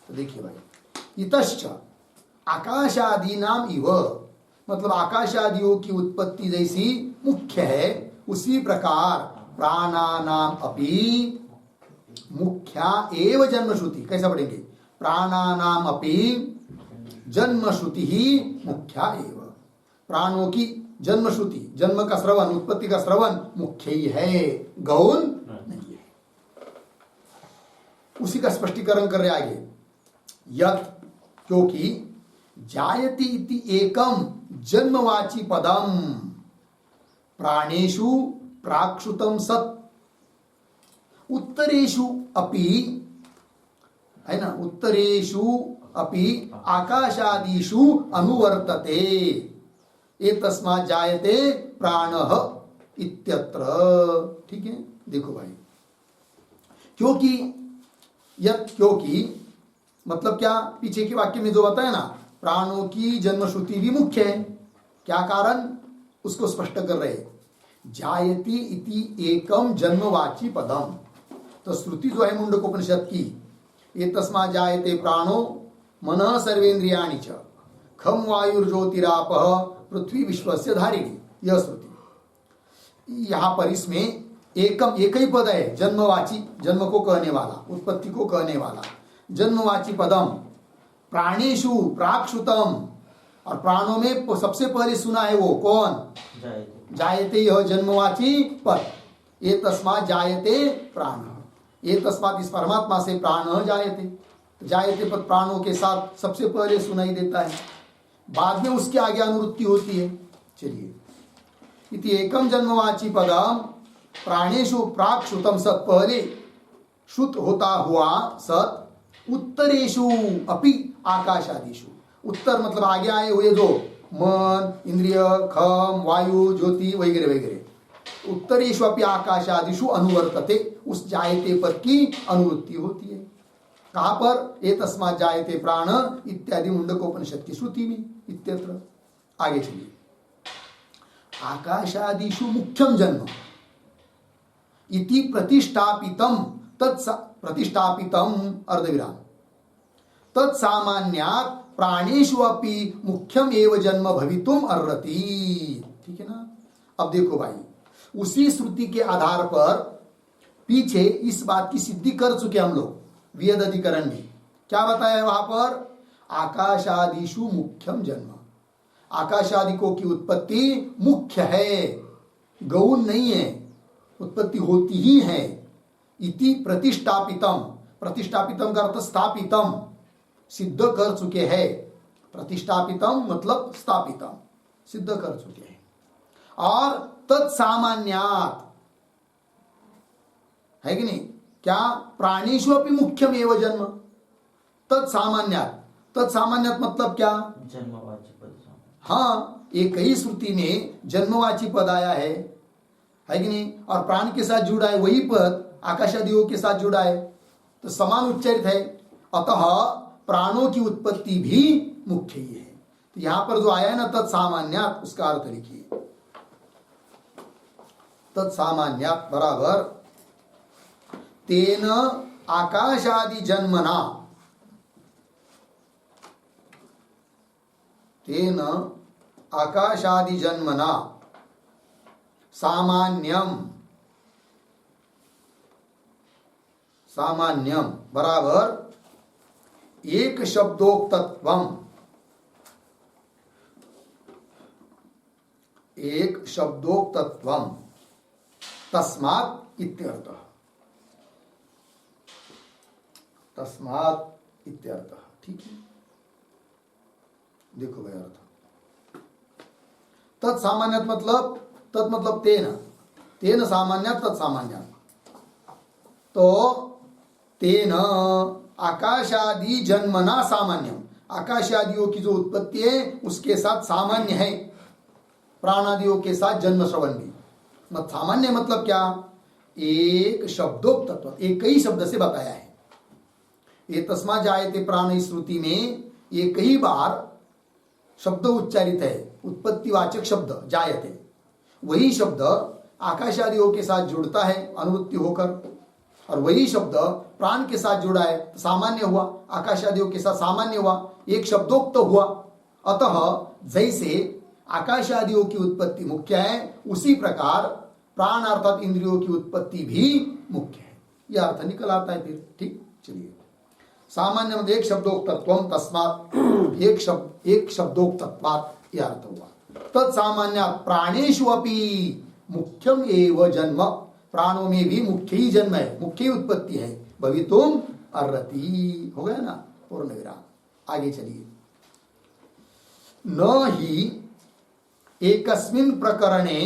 तो देखिए भाई, इतश्च आकाशादि नाम इव, मतलब आकाशादियों की उत्पत्ति जैसी मुख्य है, उसी प्रकार प्राणानाम अपि मुख्या एव जन्म श्रुति। कैसा पढ़ेंगे? प्राणानाम अपि जन्म श्रुति ही मुख्या एव। प्राणों की जन्म श्रुति, जन्म का श्रवण, उत्पत्ति का श्रवण मुख्य ही है, गौण नहीं है। उसी का स्पष्टीकरण कर रहे आगे, यत् क्योंकि जायति इति एकम जन्मवाची पदम प्राणेषु प्राक्षुतम सत् उत्तरेषु अपि, है ना, उत्तरेषु अपि आकाशादिषु अनुवर्तते एतस्मात् जायते प्राणः इत्यत्र। ठीक है। देखो भाई, क्योंकि क्योंकि मतलब क्या, पीछे के वाक्य में जो बताया ना, प्राणों की जन्म श्रुति भी मुख्य है। क्या कारण, उसको स्पष्ट कर रहे। जायति इति एकम जन्मवाची पदम, तो श्रुति जो है मुंडकोपनिषद की, एतस्मात् जायते प्राणो मनः सर्वेन्द्रियाणि च खम वायुर्ज्योतिरापः पृथ्वी विश्वस्य धारिणी, यह श्रुति। यहां पर इसमें एकम, एक ही पद है, जन्मवाची, जन्म को कहने वाला, उत्पत्ति को कहने वाला, जन्मवाची पदम प्राणेषु प्राक्षुतम, और प्राणों में सबसे पहले सुना है वो कौन? जायते, यह जन्मवाची पद। एतस्मात् जायते प्राण, एतस्मात् इस परमात्मा से प्राण जायते। जायते पद प्राणों के साथ सबसे पहले सुनाई देता है, बाद में उसके आगे अनुवृत्ति होती है। चलिए, इति एकम जन्मवाची पदम प्राणेषु प्राक्षुतम सत्, पहले श्रुत होता हुआ सत, उत्तरेषु अपि आकाशादिषु, उत्तर मतलब आगे आए हुए जो मन, इंद्रिय, खम, वायु, ज्योति वगैरह वगैरह, उत्तरेषु अपि आकाशादिषु अनुवर्तते, उस जायते पद की अनुवृत्ति होती है। कहां पर? एतस्मात् जायते प्राण इत्यादि मुंडकोपनिषद की श्रुति में इत्यत्र। आगे चलिए, आकाशादिषु मुख्यम जन्म इति प्रतिष्ठापितम प्रतिष्ठापितम अर्धविराम तत्सामान्यात् प्राणेषु अपि मुख्यम एव जन्म भवितुम अर्हति। ठीक है ना। अब देखो भाई, उसी श्रुति के आधार पर पीछे इस बात की सिद्धि कर चुके हम लोग वेद अधिकरण में। क्या बताया वहां पर? आकाशादिषु मुख्यम जन्म, आकाशादिकों की उत्पत्ति मुख्य है, गौण नहीं है, उत्पत्ति होती ही है। इति प्रतिष्ठापितम, प्रतिष्ठापितम का अर्थ स्थापितम, सिद्ध कर चुके हैं। प्रतिष्ठापितम मतलब स्थापितम, सिद्ध कर चुके हैं। और तत्सामान्यात्, है कि नहीं? क्या? प्राणेषु अपि मुख्यम एव जन्म, तत्सामान्यात्, तत्सामान्यात् मतलब क्या? जन्मवाची पद। हाँ, एक ही श्रुति में जन्मवाची पद आया है कि नहीं? और प्राण के साथ जुड़ा है वही पद, आकाशादियों के साथ जुड़ा है, तो समान उच्चारित है। अतः प्राणों की उत्पत्ति भी मुख्य ही है। तो यहां पर जो आया है ना तत्सामान्यात्, उसका अर्थ लिखिए, तत्सामान्यात् बराबर तेन आकाशादि जन्मना, तेन आकाशादि जन्मना सामान्यम, सामान्यम बराबर एक शब्दोक्तत्वम, एक शब्दोक्तत्वम तस्मात् इत्यर्थः। तस्मात् इत्यर्थ। ठीक है, देखो भाई अर्थ। तत्सामान्यत मतलब, तत् मतलब तेन, तेन सामान्य तत्सामान्य। तो तेन आकाशादि जन्मना सामान्यम, आकाश आदियों की जो उत्पत्ति है उसके साथ सामान्य है, प्राणादियों के साथ जन्म श्रवण भी। मत सामान्य मतलब क्या, एक शब्दोक्तत्व, एक ही शब्द से बताया है। ये तस्मा जायते प्राण श्रुति में एक ही बार शब्द उच्चारित है, उत्पत्तिवाचक शब्द जायते, वही शब्द आकाश आदियों के साथ जुड़ता है अनुवृत्ति होकर, और वही शब्द प्राण के साथ जुड़ा है तो सामान्य हुआ, आकाश आदियों के साथ सामान्य हुआ, एक शब्दोक्त हुआ। अतः जैसे आकाश आदियों की उत्पत्ति मुख्य है, उसी प्रकार प्राण अर्थात इंद्रियों की उत्पत्ति भी मुख्य है। यह अर्थ निकल आता है फिर। ठीक, चलिए। सामान्य मतलब एक शब्दोक्तत्व, तस्मात् एक शब्दोक्तत्वात्, यह अर्थ हुआ। तत्सामान्यात् प्राणेषु अपि मुख्यम एव जन्म, प्राणों में भी मुख्य ही जन्म है, मुख्य ही उत्पत्ति है। भवितुम अर्हति, हो गया ना, पूर्ण विराम। आगे चलिए। न ही एकस्मिन् प्रकरणे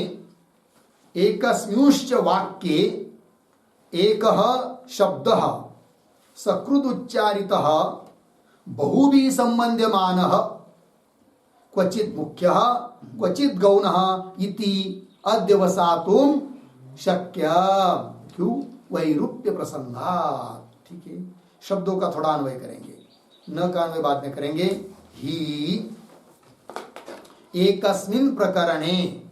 एकस्मिंश्च वाक्ये एकः शब्दः सकृत उच्चारितः बहुभिः सम्बन्ध्यमानः क्वचित् मुख्यः क्वचित् गौणः इति अध्यवसातुं शक्य। क्यों, वैरूप्य प्रसंगात्। ठीक है, शब्दों का थोड़ा अन्वय करेंगे, न का अन्वय बाद में करेंगे। ही एकस्मिन् प्रकरणे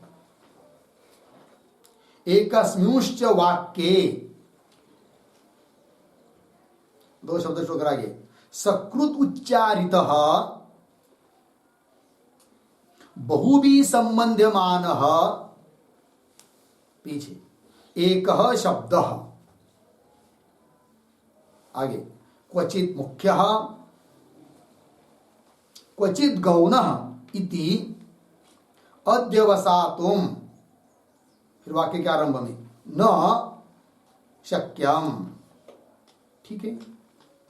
एकस्मिंश्च वाक्ये, दो शब्द श्लोक आगे, सकृत उच्चारितः बहुभिः सम्बन्ध्यमानः, पीछे एकः शब्दः, आगे क्वचित् मुख्यः क्वचित् गौणः इति अध्यवसातुं, फिर वाक्य के आरंभ में न शक्यम। ठीक है,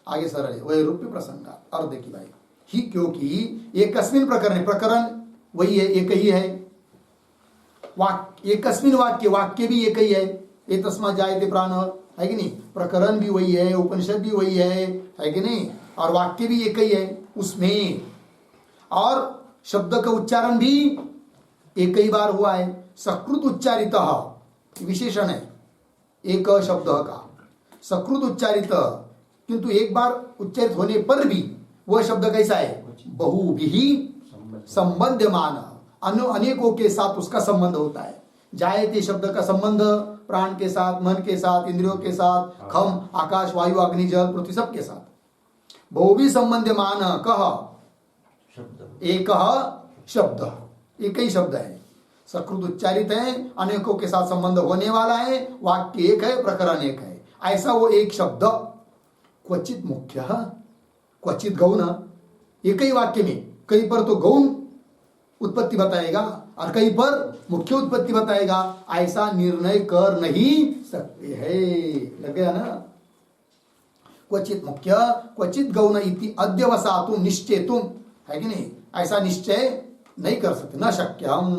आगे सरल है, वैरूप्य प्रसंग। अर्थ देखिए भाई, ही क्योंकि एकस्मिन् प्रकरण, प्रकरण वही है, एक ही है। वाक्य एकस्मिन् वाक्य, वाक्य भी एक ही है, ये तस्मा जायते प्राण, है कि नहीं। प्रकरण भी वही है, उपनिषद भी वही है कि नहीं, और वाक्य भी एक ही है उसमें, और शब्द का उच्चारण भी एक ही बार हुआ है। सकृत उच्चारित विशेषण है एक शब्द का, सकृत उच्चारित, किंतु एक बार उच्चारित होने पर भी वह शब्द कैसा है, बहुभिः संबंध्यमान, अनेकों के साथ उसका संबंध होता है। जायते शब्द का संबंध प्राण के साथ, मन के साथ, इंद्रियों के साथ, खम, आकाश, वायु, अग्नि, जल, पृथ्वी, सब के साथ। बहुभिः संबंध्यमान कह एक शब्द, एक ही शब्द है, सकृत उच्चारित है, अनेकों के साथ संबंध होने वाला है, वाक्य एक है, प्रकरण एक है। ऐसा वो एक शब्द क्वचित मुख्य क्वचित गौण, एक ही वाक्य में कहीं पर तो गौण उत्पत्ति बताएगा और कहीं पर मुख्य उत्पत्ति बताएगा, ऐसा निर्णय कर नहीं सकते हैं। लग गया ना। क्वचित मुख्य क्वचित गौण इति अध्यवसातुं निश्चेतुं, है कि नहीं, ऐसा निश्चय नहीं कर सकते, न शक्यम।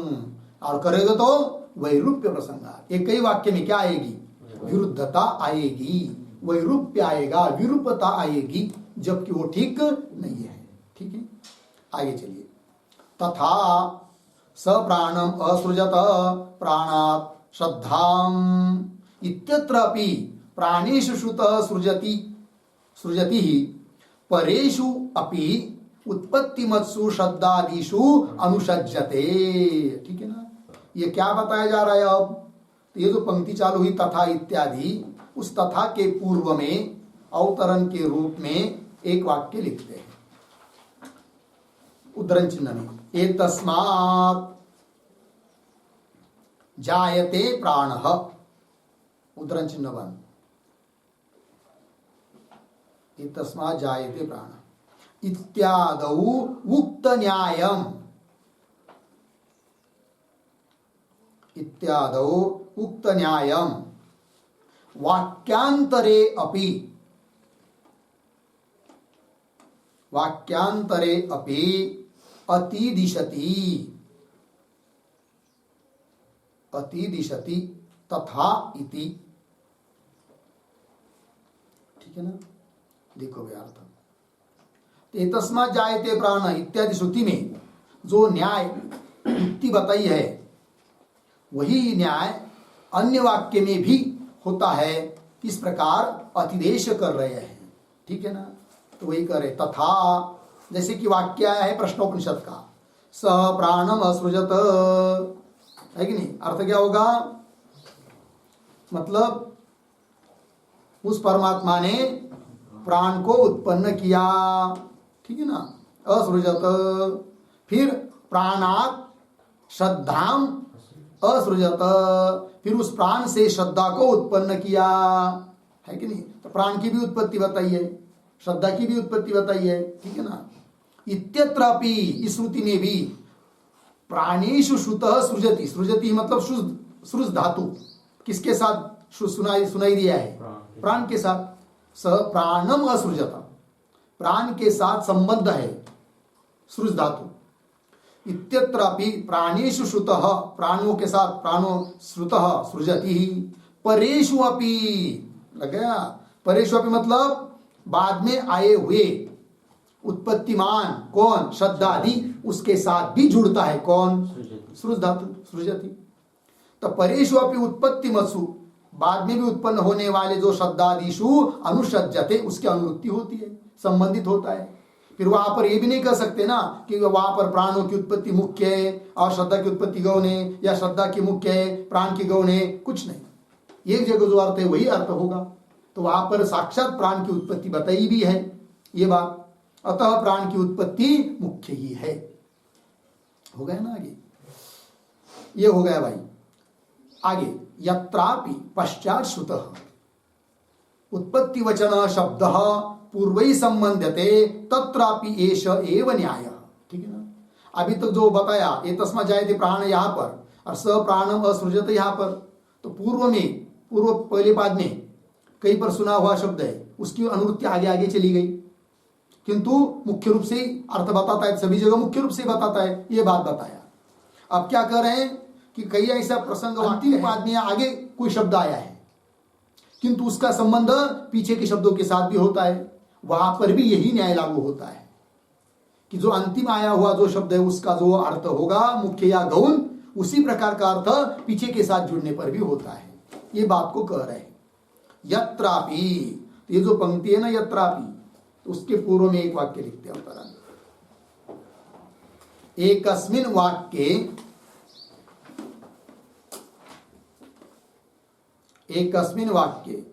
और करेगा तो वैरूप्य प्रसंग, एक ही वाक्य में क्या आएगी, विरुद्धता आएगी, वैरूप्य आएगा, विरूपता आएगी, जबकि वो ठीक नहीं है। ठीक है, आगे चलिए। तथा स प्राणम असृजत प्राणात् श्रद्धाम इत्यत्र अपि प्राणेषु श्रुतः सृजति ही परेषु अपि उत्पत्तिमत्सु श्रद्धादिषु अनुसज्जते। ठीक है ना। ये क्या बताया जा रहा है अब, ये जो पंक्ति चालू हुई तथा इत्यादि, उस तथा के पूर्व में अवतरण के रूप में एक वाक्य लिखते हैं उद्धरण चिन्ह में, एतस्मात् जायते प्राणः, उद्धरण चिन्ह बंद, एतस्मात् जायते प्राणः इत्यादौ उक्त न्यायम, इत्यादौ उक्त न्यायम वाक्यांतरे अपि, वाक्यांतरे अपि अतिदिशति अतिदिशति तथा इति। ठीक है ना, देखो व्यार्थ एतस्मात् जायते प्राण इत्यादि श्रुति में जो न्याय युक्ति बताई है वही न्याय अन्य वाक्य में भी होता है। इस प्रकार अतिदेश कर रहे हैं। ठीक है ना, तो वही करे तथा, जैसे कि वाक्य आया है प्रश्नोपनिषद का, स प्राणम असृजत, है कि नहीं। अर्थ क्या होगा, मतलब उस परमात्मा ने प्राण को उत्पन्न किया। ठीक है ना, असृजत, फिर प्राणात श्रद्धाम असृजत, फिर उस प्राण से श्रद्धा को उत्पन्न किया, है कि नहीं। तो प्राण की भी उत्पत्ति बताई है, श्रद्धा की भी उत्पत्ति बताई है। ठीक है ना, इत्यत्रापि, इस श्रुति में भी प्राणेषु श्रुतः सृजति, सृजति मतलब सृज धातु किसके साथ सुनाई दिया है, प्राण के साथ। स प्राणम असृजत, प्राण के साथ संबंध है सृज धातु। इत्यत्रापि प्राणेषु श्रुतः, प्राणों के साथ प्राणो श्रुतः सृजति। परेषु अपि, लग गया, परेषु अपि मतलब बाद में आए हुए उत्पत्तिमान कौन, श्रद्धादि, उसके साथ भी जुड़ता है कौन, सृज धातु, सृजति। तो परेषु अपि उत्पत्तिमसु, बाद में भी उत्पन्न होने वाले जो श्रद्धादिषु अनुसज्जते, उसकी अनुवृत्ति होती है, संबंधित होता है। फिर वहां पर ये भी नहीं कह सकते ना कि वहां पर प्राणों की उत्पत्ति मुख्य है और श्रद्धा की उत्पत्ति गौण है, या श्रद्धा की मुख्य है प्राण की गौण है, कुछ नहीं। एक जगह जो अर्थ है वही अर्थ होगा। तो वहां पर साक्षात प्राण की उत्पत्ति बताई भी है ये बात, अतः प्राण की उत्पत्ति मुख्य ही है। हो गया ना, आगे ये हो गया भाई। आगे यत्रापि पश्चात् श्रुतः उत्पत्ति वचन शब्द पूर्वै संबंध्यते तत्रापि एष एव न्याय। ठीक है ना, अभी तक जो बताया ये तस्मात् जायते प्राण यहाँ पर और स प्राणम असृजत यहाँ पर, तो पूर्व में, पूर्व पहले बाद में कहीं पर सुना हुआ शब्द है, उसकी अनुवृत्ति आगे आगे चली गई, किंतु मुख्य रूप से अर्थ बताता है, सभी जगह मुख्य रूप से बताता है, ये बात बताया। अब क्या कर रहे हैं कि कई ऐसा प्रसंग अंतिम बाद में आगे कोई शब्द आया है किंतु उसका संबंध पीछे के शब्दों के साथ भी होता है, वहां पर भी यही न्याय लागू होता है कि जो अंतिम आया हुआ जो शब्द है उसका जो अर्थ होगा मुख्य या गौण, उसी प्रकार का अर्थ पीछे के साथ जुड़ने पर भी होता है। ये बात को कह रहे हैं। यत्रापि, ये जो पंक्ति है ना यत्रापि, तो उसके पूर्व में एक वाक्य लिखते हैं अवतरण, एकस्मिन् वाक्ये, एकस्मिन् वाक्ये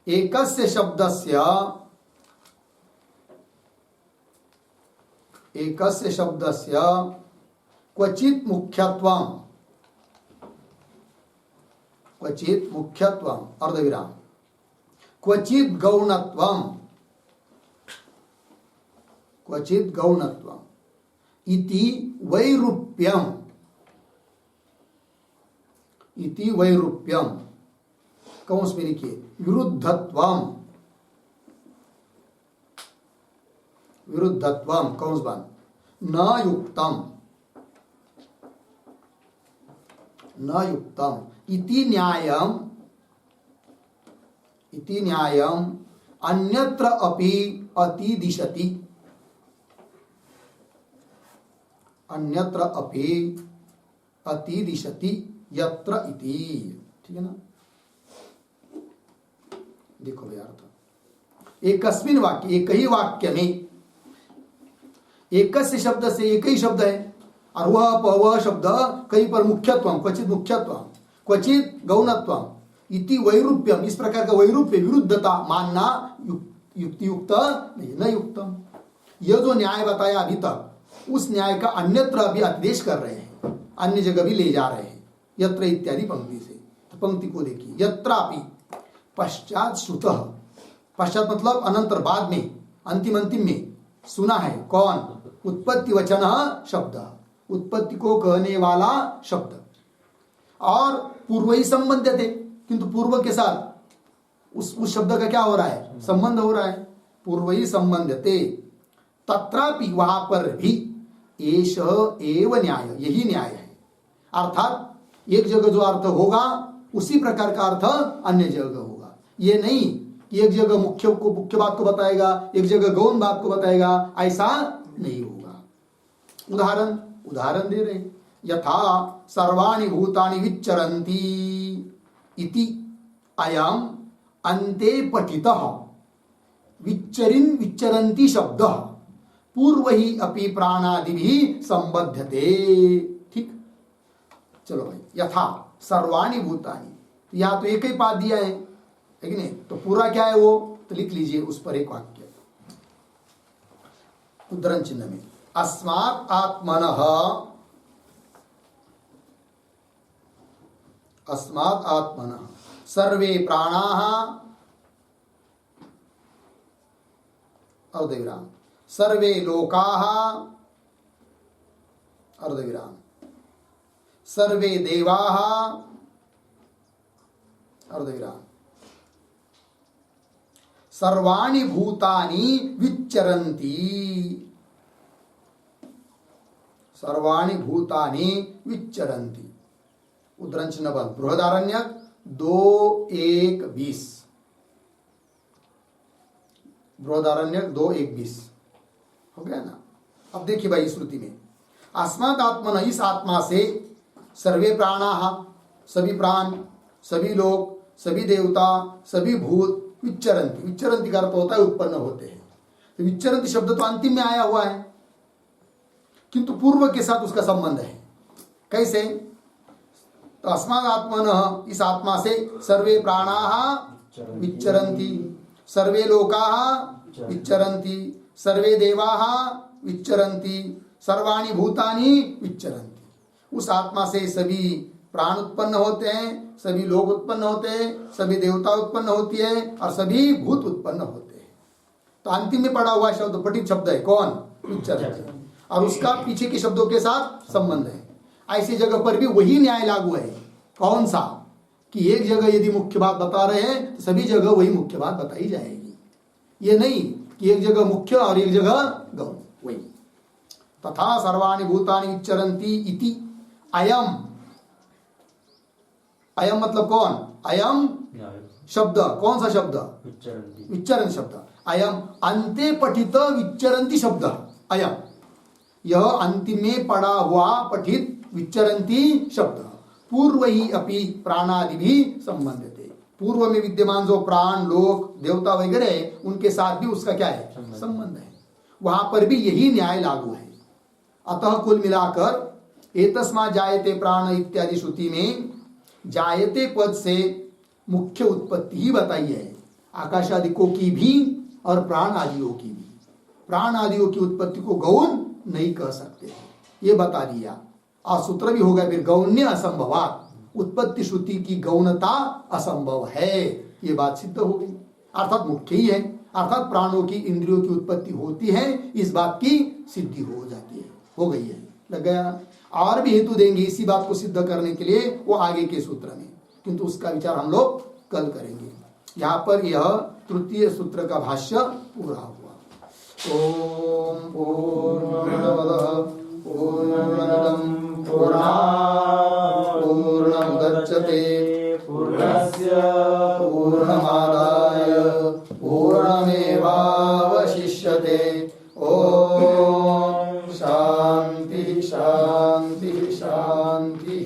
एकस्य शब्दस्य, एकस्य शब्दस्य क्वचित् मुख्यत्वं, क्वचित् मुख्यत्वं अर्धविराम, क्वचित् गौणत्वं, क्वचित् गौणत्वं इति वैरूप्यम्, इति वैरूप्यम्, कौंस में लिखिए विरुद्धत्वम्, विरुद्धत्वम् कौंस बन न युक्तम्, न युक्तम् इति न्यायम्, इति न्यायम् अन्यत्र अपि अतिदिशति, अन्यत्र अपि अतिदिशति यत्र इति। ठीक है ना, देखो भैया अर्थ, एकस्मिन् वाक्य, एक ही वाक्य में एकस्य शब्द से एक ही शब्द है और वह शब्द कहीं पर मुख्यत्वम, क्वचित मुख्यत्वम, क्वचित गौणत्वम इति वैरूप्यम, इस प्रकार का वैरूप्य विरुद्धता मानना युक्ति युक्त नहीं, न युक्तम। यह जो न्याय बताया अभी तक उस न्याय का अन्यत्र भी अतिदेश कर रहे हैं, अन्य जगह भी ले जा रहे हैं, यत्र इत्यादि पंक्ति से। तो पंक्ति को देखिए, यत्रापि पश्चात श्रुतः, पश्चात मतलब अनंतर, बाद में, अंतिम अंतिम में सुना है कौन, उत्पत्ति वचन शब्द, उत्पत्ति को कहने वाला शब्द, और पूर्व ही संबंध थे, किंतु पूर्व के साथ उस शब्द का क्या हो रहा है, संबंध हो रहा है, पूर्व ही संबंध थे तत्रापि वहां पर भी एष एव न्याय, यही न्याय है। अर्थात एक जगह जो अर्थ होगा उसी प्रकार का अर्थ अन्य जगह होगा। ये नहीं कि एक जगह मुख्य बात को बताएगा, एक जगह गौण बात को बताएगा, ऐसा नहीं होगा। उदाहरण दे रहे, यथा सर्वाणि भूतानि विच्चरन्ति इति अयम अन्ते पठितः विच्चरन्ति शब्दः पूर्व ही अपि प्राणादिभिः संबध्यते। ठीक, चलो भाई, यथा सर्वाणि भूतानि, या तो एक ही पाठ दिया है कि नहीं, तो पूरा क्या है वो तो लिख लीजिए उस पर एक वाक्य उद्धरण चिन्ह में, अस्मात् आत्मनः सर्वे प्राणाः अर्धविराम सर्वे लोकाः अर्धविराम सर्वे देवाः अर्धविराम सर्वाणि भूतानि विच्चरन्ति, सर्वाणि भूतानि विच्चरन्ति। उद्धरण चिन्ह बंद। बृहदारण्यक 2:1-20, बृहदारण्यक 2:1-20 हो गया ना। अब देखिए भाई श्रुति में, अस्मात् आत्मन, इस आत्मा से सर्वे प्राणाः, सभी प्राण, सभी लोग, सभी देवता, सभी भूत विच्चरन्ति, विच्चरन्ति का अर्थ होता है उत्पन्न होते हैं। तो विच्चरन्ति शब्द तो अंतिम में आया हुआ है, किंतु पूर्व के साथ उसका संबंध है। कैसे? तो अस्मात् आत्मनः, इस आत्मा से सर्वे प्राणाः विच्चरन्ति, सर्वे लोकाः विच्चरन्ति, सर्वे देवाः विच्चरन्ति, सर्वाणि भूतानि विच्चरन्ति। उस आत्मा से सभी प्राण उत्पन्न होते हैं, सभी लोग उत्पन्न होते हैं, सभी देवता उत्पन्न होती है और सभी भूत उत्पन्न होते हैं। तो अंतिम में पड़ा हुआ शब्द पठित शब्द है कौन? विच्चरन्ति, और उसका पीछे के शब्दों के साथ संबंध है। ऐसी जगह पर भी वही न्याय लागू है। कौन सा? कि एक जगह यदि मुख्य बात बता रहे हैं तो सभी जगह वही मुख्य बात बताई जाएगी। ये नहीं कि एक जगह मुख्य और एक जगह गौण। वही तथा सर्वाणि भूतानि विच्चरन्ति इति अयम, अयम मतलब कौन? अयम शब्द, कौन सा शब्द? विच्चरन्ति शब्द। अयम अन्ते पठित विच्चरन्ति शब्द, अयम यह अंतिम में पड़ा हुआ पठित विच्चरन्ति शब्द पूर्व ही अपि प्राणादि भी संबंधित है। पूर्व में विद्यमान जो प्राण, लोक, देवता वगैरह उनके साथ भी उसका क्या है? संबंध है। वहां पर भी यही न्याय लागू है। अतः कुल मिलाकर एतस्मात् जायते प्राण इत्यादि श्रुति में जायते पद से मुख्य उत्पत्ति ही बताई है, आकाश आदिकों की भी और प्राण आदियों की भी। प्राण आदियों की उत्पत्ति को गौण नहीं कह सकते, ये बता दिया। और सूत्र भी होगा फिर, गौण्य असंभवात, उत्पत्ति श्रुति की गौणता असंभव है, ये बात सिद्ध हो गई। अर्थात मुख्य ही है, अर्थात प्राणों की, इंद्रियों की उत्पत्ति होती है, इस बात की सिद्धि हो जाती है, हो गई है, लग गया। और भी हेतु देंगे इसी बात को सिद्ध करने के लिए वो आगे के सूत्र में, किंतु उसका विचार हम लोग कल करेंगे। यहाँ पर यह तृतीय सूत्र का भाष्य पूरा हुआ। ओम पूर्णमदः पूर्णमिदं पूर्णात् पूर्णमुदच्यते पूर्णस्य पूर्णमादाय पूर्णमेवावशिष्यते। ओम शांति शांति शांति।